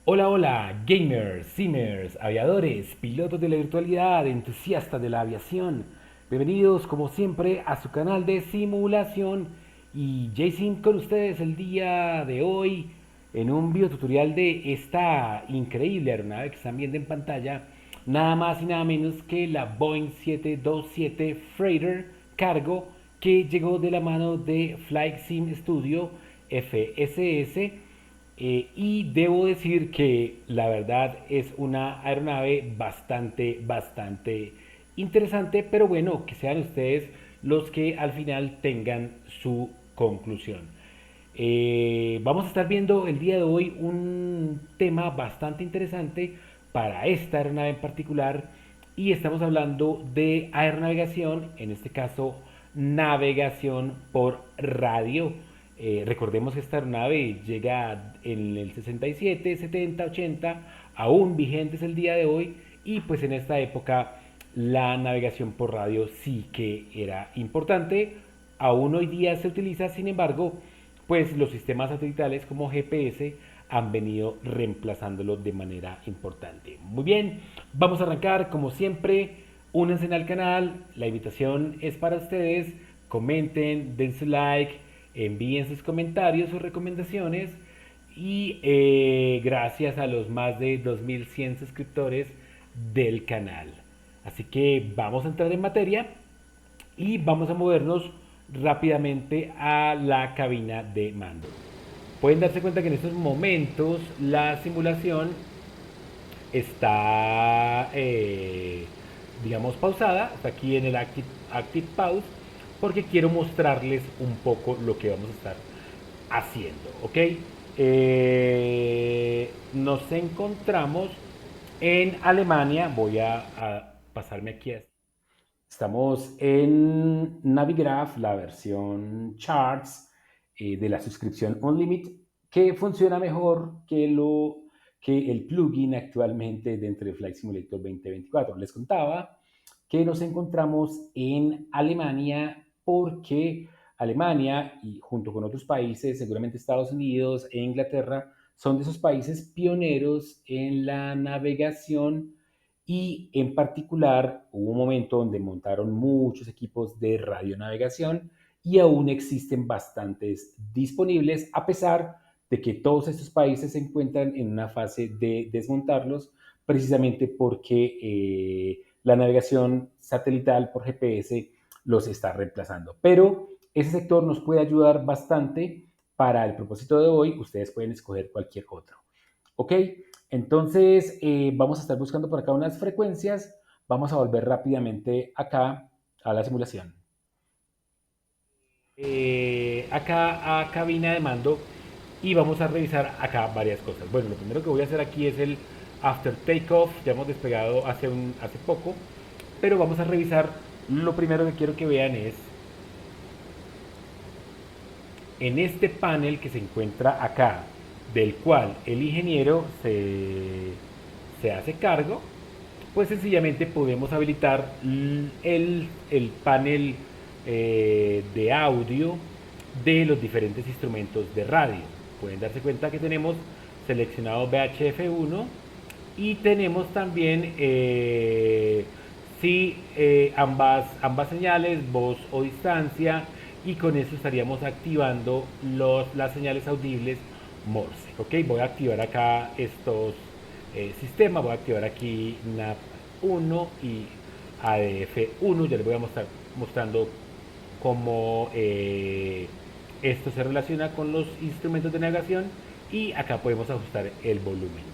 Hola, hola, gamers, simers, aviadores, pilotos de la virtualidad, entusiastas de la aviación. Bienvenidos como siempre a su canal de simulación y Jason con ustedes el día de hoy en un videotutorial de esta increíble aeronave que están viendo en pantalla, nada más y nada menos que la Boeing 727 Freighter Cargo que llegó de la mano de Flight Sim Studio FSS. Y debo decir que la verdad es una aeronave bastante interesante, pero bueno, que sean ustedes los que al final tengan su conclusión. Vamos a estar viendo el día de hoy un tema bastante interesante para esta aeronave en particular y estamos hablando de aeronavegación, en este caso navegación por radio. Recordemos que esta aeronave llega en el 67, 70, 80, aún vigentes el día de hoy y pues en esta época la navegación por radio sí que era importante. Aún hoy día se utiliza, sin embargo, pues los sistemas satelitales como GPS han venido reemplazándolo de manera importante. Muy bien, vamos a arrancar como siempre. Únanse al canal, la invitación es para ustedes. Comenten, den su like, envíen sus comentarios o recomendaciones. Y gracias a los más de 2100 suscriptores del canal. Así que vamos a entrar en materia y vamos a movernos rápidamente a la cabina de mando. Pueden darse cuenta que en estos momentos la simulación está, digamos, pausada, está aquí en el Active Pause, porque quiero mostrarles un poco lo que vamos a estar haciendo, ¿ok? Nos encontramos en Alemania, voy a pasarme aquí a... Estamos en Navigraph, la versión Charts de la suscripción Unlimited, que funciona mejor que el plugin actualmente dentro de Flight Simulator 2024. Les contaba que nos encontramos en Alemania porque Alemania y junto con otros países, seguramente Estados Unidos e Inglaterra, son de esos países pioneros en la navegación y en particular hubo un momento donde montaron muchos equipos de radionavegación y aún existen bastantes disponibles a pesar de que todos estos países se encuentran en una fase de desmontarlos precisamente porque la navegación satelital por GPS los está reemplazando. Pero ese sector nos puede ayudar bastante para el propósito de hoy. Ustedes pueden escoger cualquier otro. ¿Ok? Entonces, vamos a estar buscando por acá unas frecuencias. Vamos a volver rápidamente acá a la simulación. Acá a cabina de mando y vamos a revisar acá varias cosas. Bueno, lo primero que voy a hacer aquí es el after takeoff. Ya hemos despegado hace poco, pero vamos a revisar. Lo primero que quiero que vean es en este panel que se encuentra acá, del cual el ingeniero se hace cargo, pues sencillamente podemos habilitar el panel de audio de los diferentes instrumentos de radio. Pueden darse cuenta que tenemos seleccionado VHF1 y tenemos también sí, ambas señales, voz o distancia, y con eso estaríamos activando las señales audibles Morse. Ok, voy a activar acá estos sistemas, voy a activar aquí NAP1 y ADF1, ya les voy a mostrar mostrando cómo esto se relaciona con los instrumentos de navegación y acá podemos ajustar el volumen.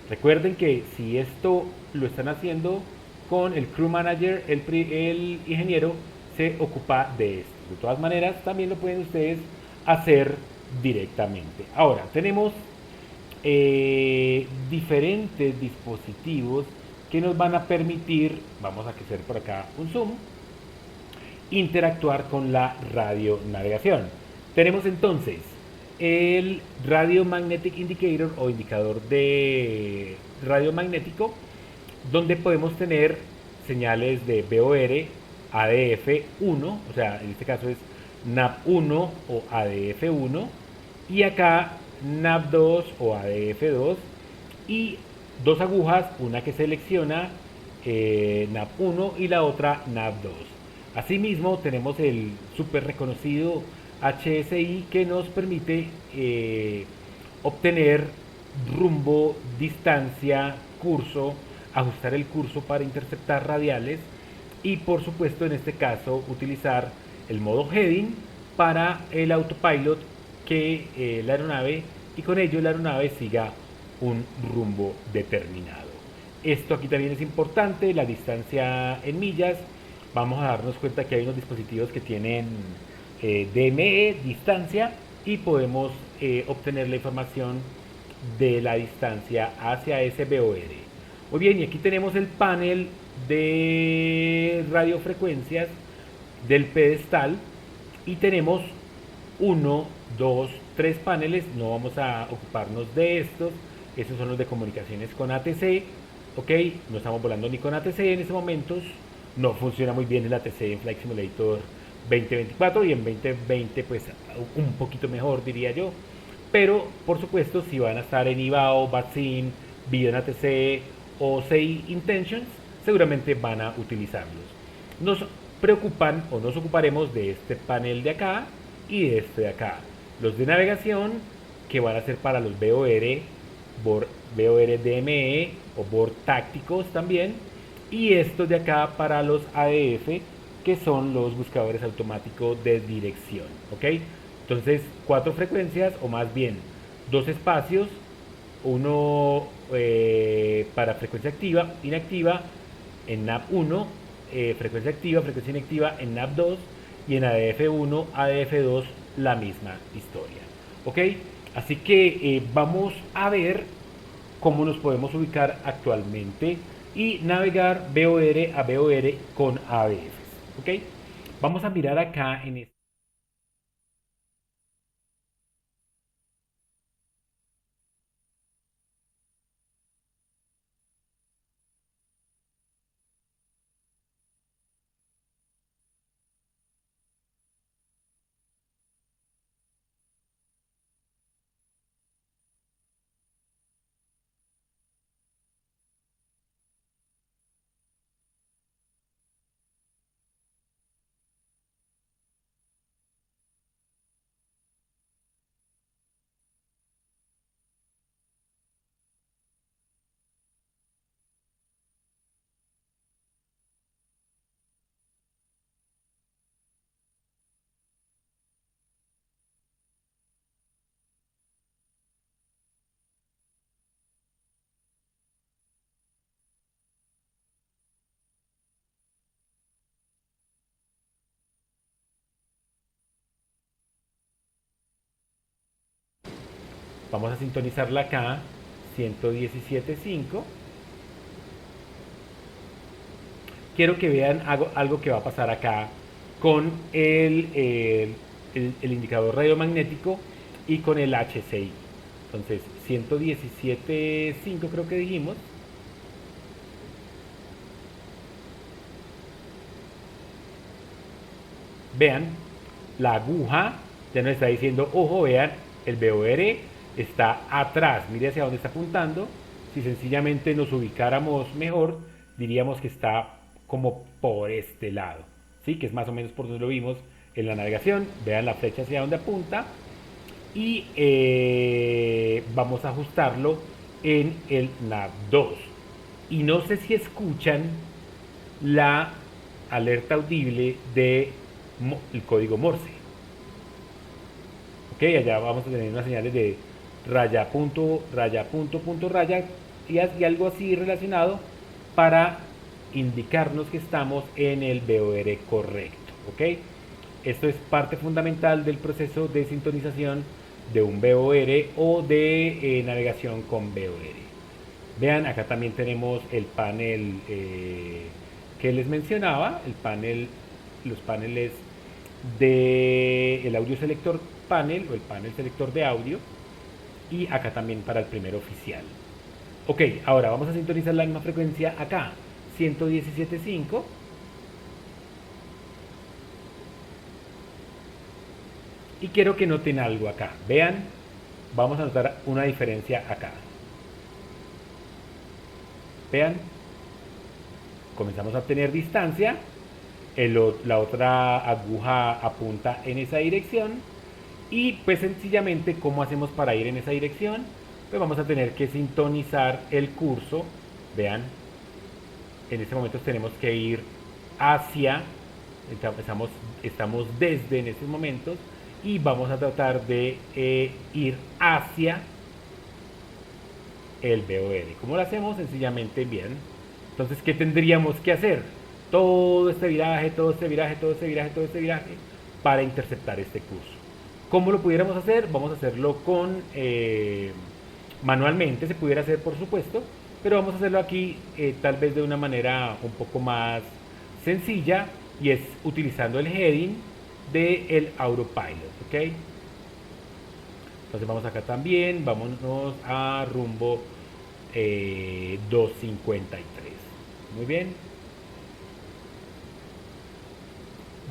Recuerden que si esto lo están haciendo con el crew manager, el ingeniero se ocupa de esto. De todas maneras, también lo pueden ustedes hacer directamente. Ahora, tenemos diferentes dispositivos que nos van a permitir, vamos a hacer por acá un zoom, interactuar con la radionavegación. Tenemos entonces el Radio Magnetic Indicator o indicador de radiomagnético, donde podemos tener señales de VOR, ADF1, o sea, en este caso es NAP1 o ADF1, y acá NAP2 o ADF2, y dos agujas, una que selecciona NAP 1 y la otra NAP 2. Asimismo tenemos el súper reconocido HSI que nos permite obtener rumbo, distancia, curso, ajustar el curso para interceptar radiales y por supuesto en este caso utilizar el modo heading para el autopilot que la aeronave y con ello la aeronave siga un rumbo determinado. Esto aquí también es importante, la distancia en millas. Vamos a darnos cuenta que hay unos dispositivos que tienen DME, distancia, y podemos obtener la información de la distancia hacia ese BOR. Muy bien, y aquí tenemos el panel de radiofrecuencias del pedestal y tenemos uno, dos, tres paneles. No vamos a ocuparnos de estos. Estos son los de comunicaciones con ATC. Ok, no estamos volando ni con ATC en estos momentos. No funciona muy bien el ATC en Flight Simulator 2024 y en 2020 pues un poquito mejor diría yo. Pero por supuesto si van a estar en IBAO, BATSIM, Vision ATC o SEI Intentions seguramente van a utilizarlos. Nos preocupan o nos ocuparemos de este panel de acá y de este de acá. Los de navegación que van a ser para los BOR DME o BOR tácticos también, y estos de acá para los ADF que son los buscadores automáticos de dirección. ¿Ok? Entonces, cuatro frecuencias o más bien dos espacios, uno para frecuencia activa, inactiva en NAP 1, frecuencia activa, frecuencia inactiva en NAP 2 y en ADF 1, ADF 2 la misma historia. ¿Ok? Así que vamos a ver cómo nos podemos ubicar actualmente y navegar BOR a BOR con ABFs. ¿Ok? Vamos a mirar acá en este. Vamos a sintonizarla acá, 117.5. Quiero que vean algo que va a pasar acá con el indicador radiomagnético y con el HCI. Entonces, 117.5 creo que dijimos. Vean, la aguja ya nos está diciendo, ojo, vean, el BOR está atrás, mire hacia dónde está apuntando. Si sencillamente nos ubicáramos mejor, diríamos que está como por este lado, ¿sí? Que es más o menos por donde lo vimos en la navegación. Vean la flecha hacia dónde apunta y vamos a ajustarlo en el nav 2. Y no sé si escuchan la alerta audible de el código Morse. Ok, allá vamos a tener unas señales de raya, punto, raya, punto, raya y algo así relacionado para indicarnos que estamos en el BOR correcto. Ok, esto es parte fundamental del proceso de sintonización de un BOR o de navegación con BOR. Vean, acá también tenemos el panel que les mencionaba, el panel, los paneles del audio selector panel o el panel selector de audio, y acá también para el primer oficial. Ok, ahora vamos a sintonizar la misma frecuencia acá, 117.5. Y quiero que noten algo acá. Vean, vamos a notar una diferencia acá. Vean, comenzamos a obtener distancia, la otra aguja apunta en esa dirección y pues sencillamente, ¿cómo hacemos para ir en esa dirección? Pues vamos a tener que sintonizar el curso. Vean, en este momento tenemos que ir hacia, estamos desde en estos momentos y vamos a tratar de ir hacia el BOR. ¿Cómo lo hacemos? Sencillamente bien. Entonces, ¿qué tendríamos que hacer? Todo este viraje, todo este viraje, todo este viraje, todo este viraje para interceptar este curso. ¿Cómo lo pudiéramos hacer? Vamos a hacerlo con manualmente, se pudiera hacer por supuesto, pero vamos a hacerlo aquí tal vez de una manera un poco más sencilla y es utilizando el heading del Autopilot, ¿ok? Entonces vamos acá también, vámonos a rumbo 253. Muy bien.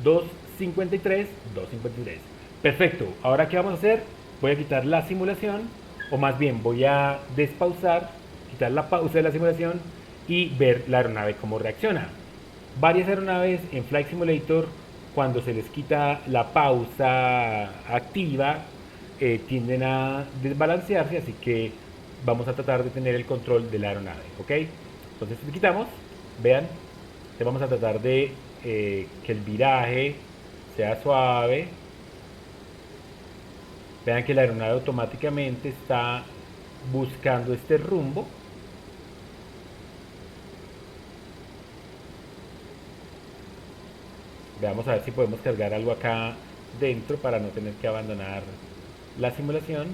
253, 253. Perfecto. Ahora, ¿qué vamos a hacer? Voy a quitar la simulación, o más bien voy a despausar, quitar la pausa de la simulación y ver la aeronave cómo reacciona. Varias aeronaves en Flight Simulator, cuando se les quita la pausa activa, tienden a desbalancearse, así que vamos a tratar de tener el control de la aeronave, ¿ok? Entonces le quitamos, vean, le vamos a tratar de que el viraje sea suave. Vean que la aeronave automáticamente está buscando este rumbo. Veamos a ver si podemos cargar algo acá dentro para no tener que abandonar la simulación.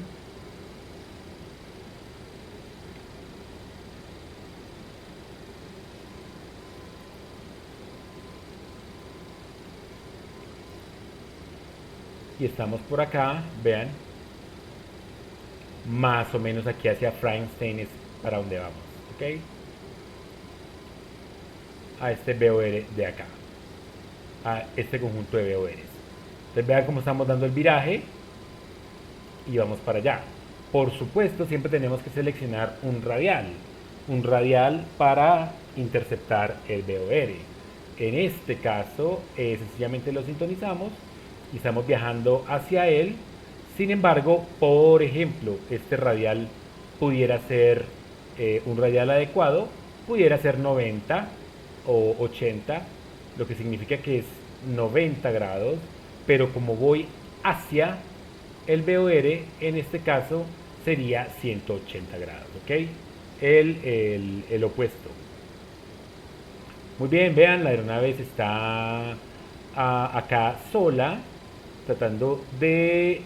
Y estamos por acá, vean, más o menos aquí hacia Frankenstein es para donde vamos, ¿ok? A este BOR de acá, a este conjunto de BORs. Entonces vean cómo estamos dando el viraje y vamos para allá. Por supuesto, siempre tenemos que seleccionar un radial para interceptar el BOR. En este caso, sencillamente lo sintonizamos y estamos viajando hacia él. Sin embargo, por ejemplo, este radial pudiera ser un radial adecuado, pudiera ser 90 o 80, lo que significa que es 90 grados, pero como voy hacia el BOR, en este caso sería 180 grados, ¿ok? El opuesto. Muy bien, vean, la aeronave está acá sola, tratando de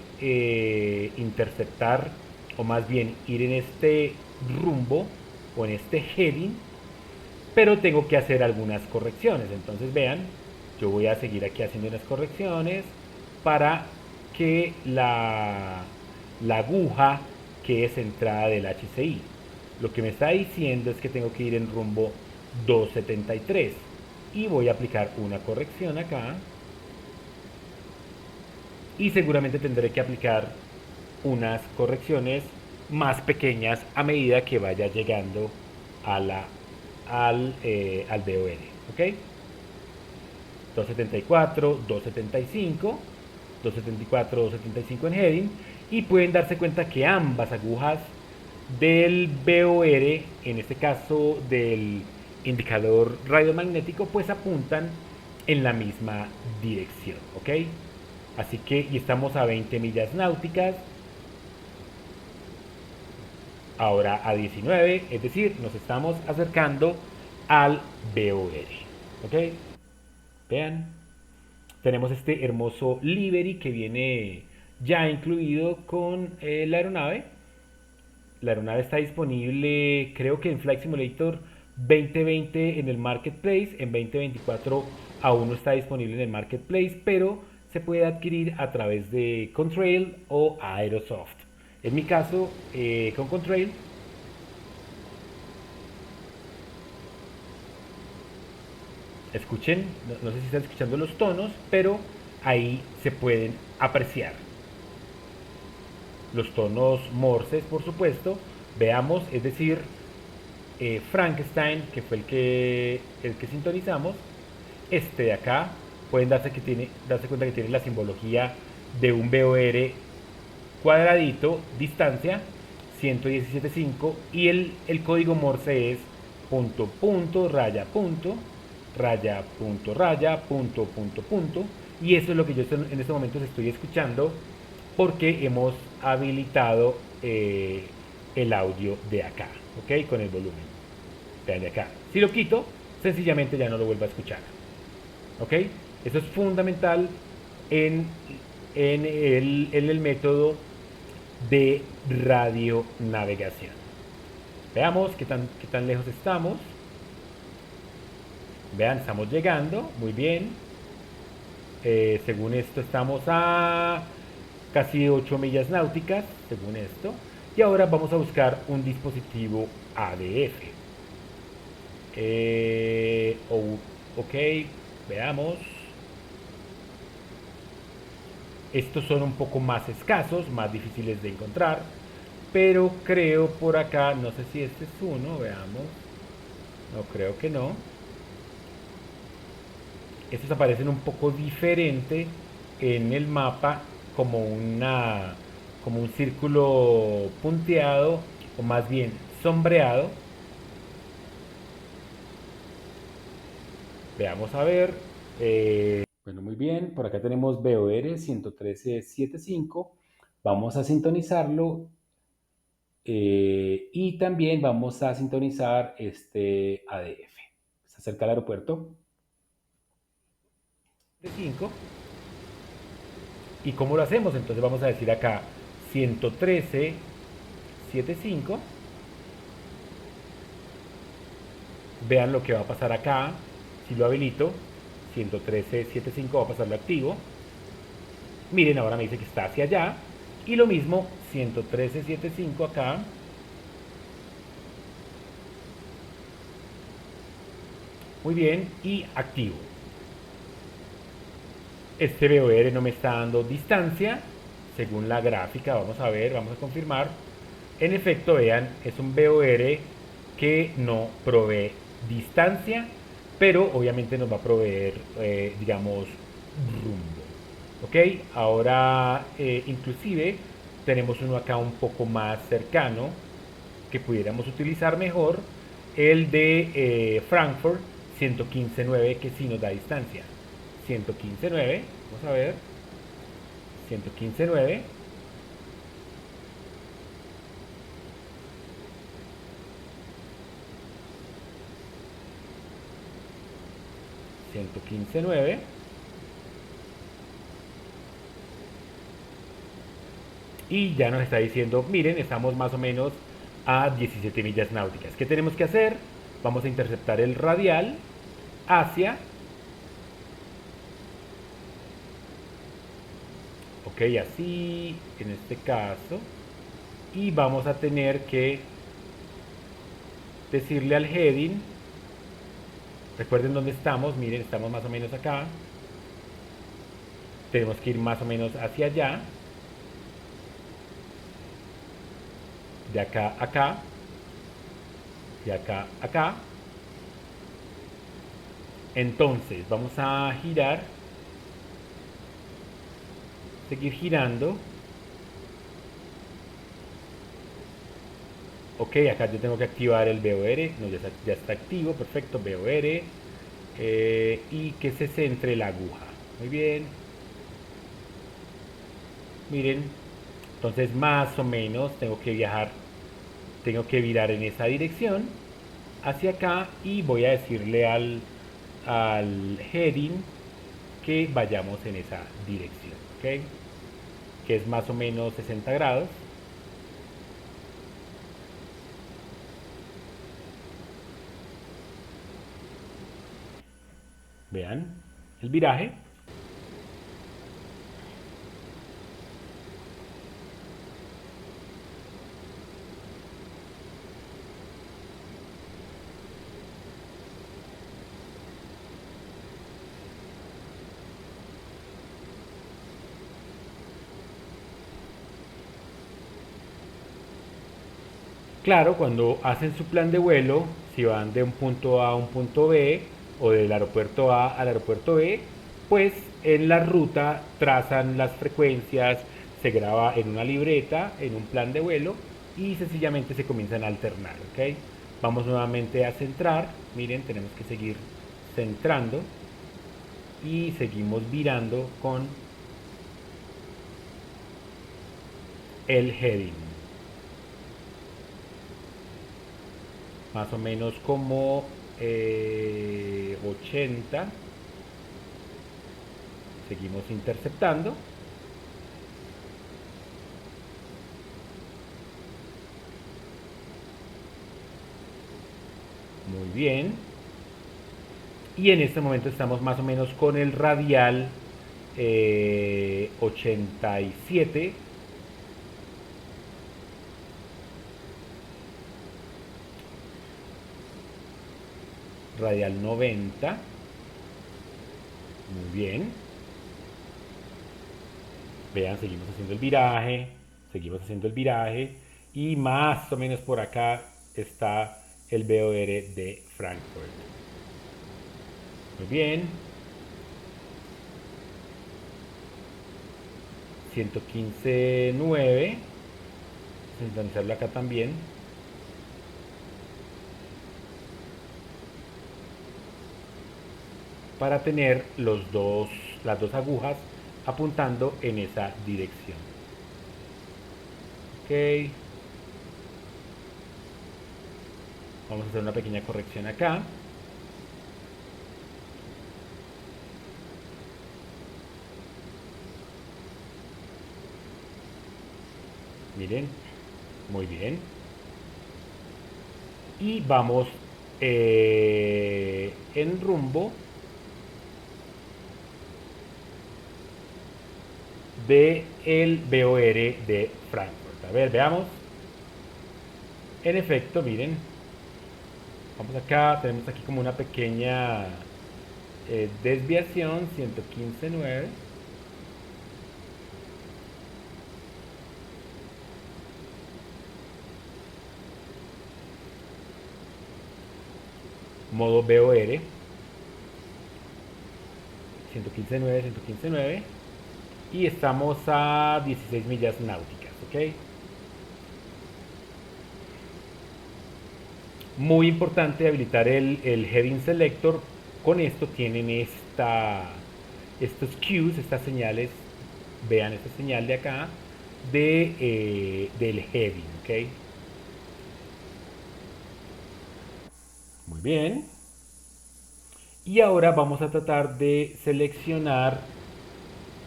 interceptar, o más bien ir en este rumbo, o en este heading, pero tengo que hacer algunas correcciones. Entonces vean, yo voy a seguir aquí haciendo unas correcciones para que la aguja quede centrada del HCI. Lo que me está diciendo es que tengo que ir en rumbo 273 y voy a aplicar una corrección acá y seguramente tendré que aplicar unas correcciones más pequeñas a medida que vaya llegando a al BOR, ¿ok? 274, 275, 274, 275 en heading y pueden darse cuenta que ambas agujas del BOR, en este caso del indicador radiomagnético, pues apuntan en la misma dirección, ¿ok? Así que, y estamos a 20 millas náuticas, ahora a 19, es decir, nos estamos acercando al BOR, ¿ok? Vean, tenemos este hermoso livery que viene ya incluido con la aeronave. La aeronave está disponible, creo que en Flight Simulator 2020 en el Marketplace, en 2024 aún no está disponible en el Marketplace, pero se puede adquirir a través de Contrail o Aerosoft. En mi caso, con Contrail. Escuchen, no sé si están escuchando los tonos, pero ahí se pueden apreciar. Los tonos morses, por supuesto. Veamos, es decir, Frankenstein, que fue el que sintonizamos. Este de acá, pueden darse cuenta que tiene la simbología de un VOR cuadradito, distancia, 117.5, y el código Morse es punto, punto, raya, punto, raya, punto, raya, punto, punto, punto. Y eso es lo que yo en este momento estoy escuchando porque hemos habilitado el audio de acá, ¿ok? Con el volumen. Vean de acá. Si lo quito, sencillamente ya no lo vuelvo a escuchar, ¿ok? Eso es fundamental en, en el método de radionavegación. Veamos qué tan lejos estamos. Vean, estamos llegando, muy bien. Según esto estamos a casi 8 millas náuticas, según esto. Y ahora vamos a buscar un dispositivo ADF. Ok, veamos. Estos son un poco más escasos, más difíciles de encontrar. Pero creo por acá, no sé si este es uno, veamos. No creo que no. Estos aparecen un poco diferente en el mapa como como un círculo punteado o más bien sombreado. Veamos a ver. Bueno, muy bien. Por acá tenemos VOR 113.75. Vamos a sintonizarlo y también vamos a sintonizar este ADF. Está cerca del aeropuerto. De 5. ¿Y cómo lo hacemos? Entonces vamos a decir acá 113.75. Vean lo que va a pasar acá. Si lo habilito, 113.75 va a pasarlo activo. Miren, ahora me dice que está hacia allá. Y lo mismo, 113.75 acá. Muy bien, y activo. Este VOR no me está dando distancia, según la gráfica. Vamos a ver, vamos a confirmar. En efecto, vean, es un VOR que no provee distancia, pero obviamente nos va a proveer, digamos, rumbo. Ok, ahora inclusive tenemos uno acá un poco más cercano que pudiéramos utilizar mejor, el de Frankfurt 115.9, que sí nos da distancia. 115.9, vamos a ver, 115.9. 115.9. Y ya nos está diciendo, miren, estamos más o menos a 17 millas náuticas. ¿Qué tenemos que hacer? Vamos a interceptar el radial hacia, ok, así, en este caso, y vamos a tener que decirle al heading, recuerden dónde estamos, miren, estamos más o menos acá, tenemos que ir más o menos hacia allá, de acá a acá, de acá a acá. Entonces vamos a girar, seguir girando. Ok, acá yo tengo que activar el VOR, no, ya está activo, perfecto, VOR, y que se centre la aguja. Muy bien, miren, entonces más o menos tengo que viajar, tengo que virar en esa dirección hacia acá y voy a decirle al heading que vayamos en esa dirección, ¿ok? Que es más o menos 60 grados. Vean el viraje. Claro, cuando hacen su plan de vuelo, si van de un punto A a un punto B o del aeropuerto A al aeropuerto B, pues en la ruta trazan las frecuencias, se graba en una libreta, en un plan de vuelo y sencillamente se comienzan a alternar, ¿ok? Vamos nuevamente a centrar, miren, tenemos que seguir centrando y seguimos virando con el heading. Más o menos como 80. Seguimos interceptando. Muy bien. Y en este momento estamos más o menos con el radial 87, radial 90. Muy bien. Vean, seguimos haciendo el viraje y más o menos por acá está el BOR de Frankfurt. Muy bien. 115.9. Sintonizarlo acá también. Para tener las dos agujas apuntando en esa dirección. Ok. Vamos a hacer una pequeña corrección acá. Miren, muy bien. Y vamos en rumbo de el BOR de Frankfurt. A ver, veamos. En efecto, miren, vamos acá, tenemos aquí como una pequeña desviación, 115.9. Modo BOR, 115.9, 115.9. Y estamos a 16 millas náuticas, ¿ok? Muy importante habilitar el Heading Selector. Con esto tienen estos cues, estas señales. Vean esta señal de acá del heading, ¿ok? Muy bien. Y ahora vamos a tratar de seleccionar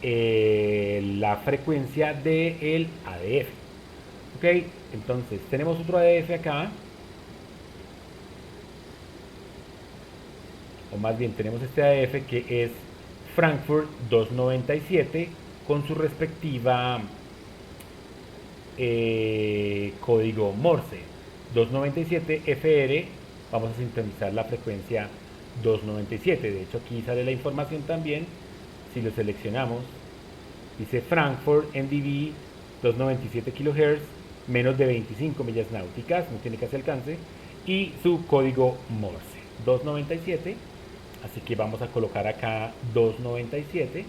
la frecuencia del ADF. ¿Ok? Entonces tenemos otro ADF acá. O más bien tenemos este ADF que es Frankfurt 297 con su respectiva código Morse 297 FR. Vamos a sintonizar la frecuencia 297. De hecho aquí sale la información también. Si lo seleccionamos, dice Frankfurt NDB 297 kHz, menos de 25 millas náuticas, no tiene casi alcance, y su código Morse 297. Así que vamos a colocar acá 297.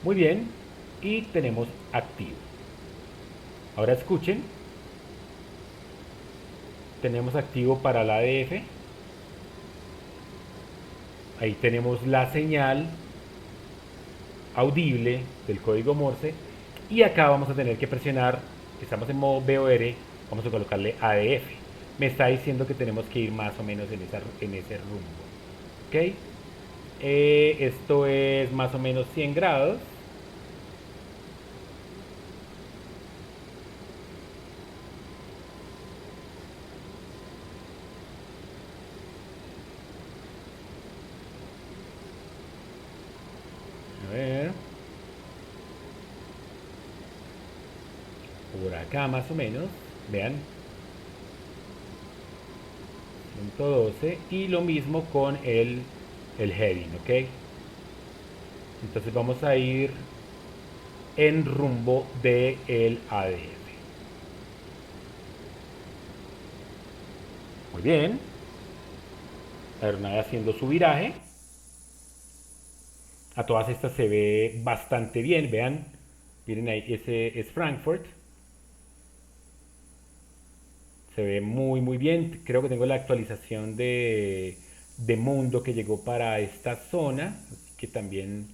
Muy bien, y tenemos activo. Ahora escuchen, tenemos activo para la ADF. Ahí tenemos la señal audible del código Morse. Y acá vamos a tener que presionar, estamos en modo BOR, vamos a colocarle ADF. Me está diciendo que tenemos que ir más o menos en ese rumbo. ¿Ok? Esto es más o menos 100 grados. A ver. Por acá más o menos. Vean. 112. Y lo mismo con el heading, ¿ok? Entonces vamos a ir en rumbo del ADF. Muy bien, la aeronave haciendo su viraje. A todas estas se ve bastante bien, vean, miren ahí, ese es Frankfurt. Se ve muy muy bien. Creo que tengo la actualización de Mundo que llegó para esta zona. Así que también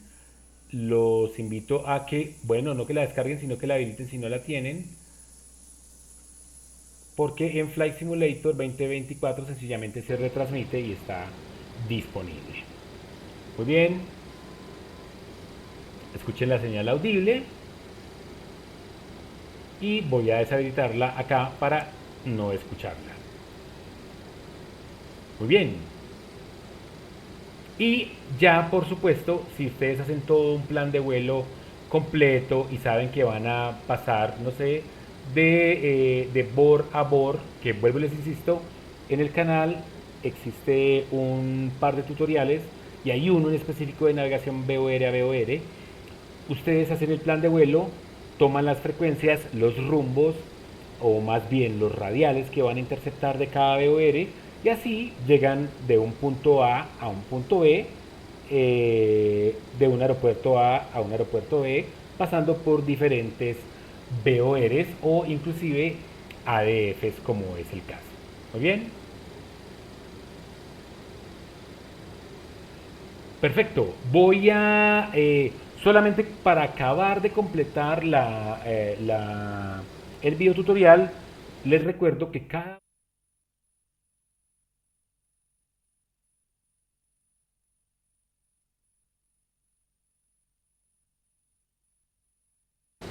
los invito a que, bueno, no que la descarguen, sino que la habiliten si no la tienen. Porque en Flight Simulator 2024 sencillamente se retransmite y está disponible. Muy bien. Escuchen la señal audible. Y voy a deshabilitarla acá para no escucharla. Muy bien. Y ya, por supuesto, si ustedes hacen todo un plan de vuelo completo y saben que van a pasar, no sé, de bord a bord, que vuelvo y les insisto, en el canal existe un par de tutoriales y hay uno en específico de navegación VOR a VOR. Ustedes hacen el plan de vuelo, toman las frecuencias, los rumbos, o más bien los radiales que van a interceptar de cada VOR, y así llegan de un punto A un punto B, de un aeropuerto A un aeropuerto B, pasando por diferentes VORs o inclusive ADFs como es el caso. Muy bien, perfecto. Voy a, solamente para acabar de completar el video tutorial, les recuerdo que cada...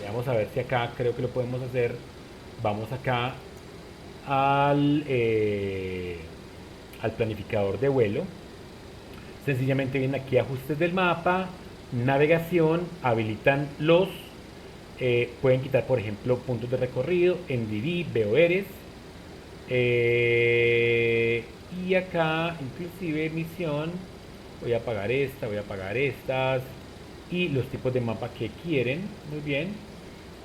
Vamos a ver si acá creo que lo podemos hacer. Vamos acá al al planificador de vuelo. Sencillamente vienen aquí ajustes del mapa, navegación, habilitan pueden quitar por ejemplo puntos de recorrido, NDV, VORs, eh, y acá inclusive misión, voy a apagar esta, voy a apagar estas y los tipos de mapa que quieren, muy bien,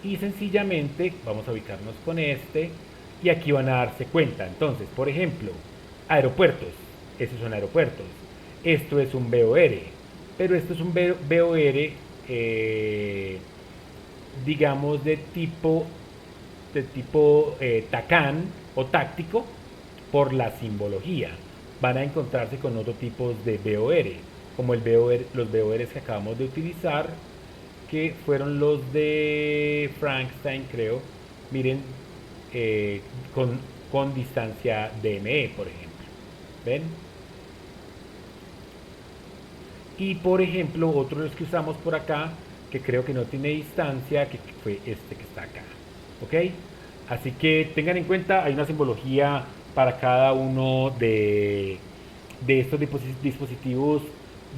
y sencillamente vamos a ubicarnos con este y aquí van a darse cuenta. Entonces, por ejemplo, aeropuertos, esos son aeropuertos, esto es un VOR, pero esto es un VOR, digamos de tipo TACAN o táctico por la simbología. Van a encontrarse con otro tipo de VOR, como los VORs que acabamos de utilizar, que fueron los de Frankenstein, creo. Miren, eh, con distancia DME, por ejemplo. ¿Ven? Y por ejemplo, otro de los que usamos por acá, que creo que no tiene distancia, que fue este que está acá. ¿Ok? Así que tengan en cuenta, hay una simbología para cada uno de estos dispositivos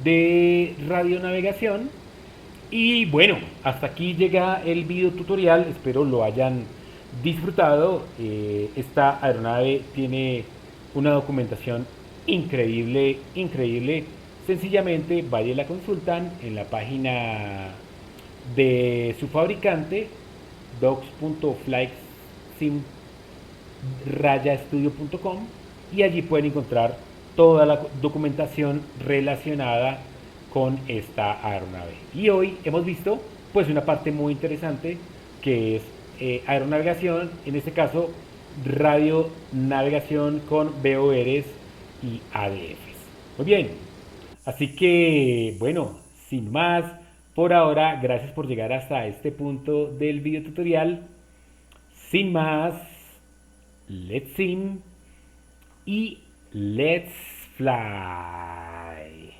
de radionavegación. Y bueno, hasta aquí llega el video tutorial, espero lo hayan disfrutado. Esta aeronave tiene una documentación increíble, increíble. Sencillamente vaya y la consultan en la página de su fabricante, docs.flightsim-studio.com, y allí pueden encontrar toda la documentación relacionada con esta aeronave. Y hoy hemos visto pues una parte muy interesante que es aeronavegación, en este caso radionavegación con VORs y ADFs. Muy bien, así que bueno, sin más, por ahora, gracias por llegar hasta este punto del video tutorial. Sin más, let's sim y let's fly.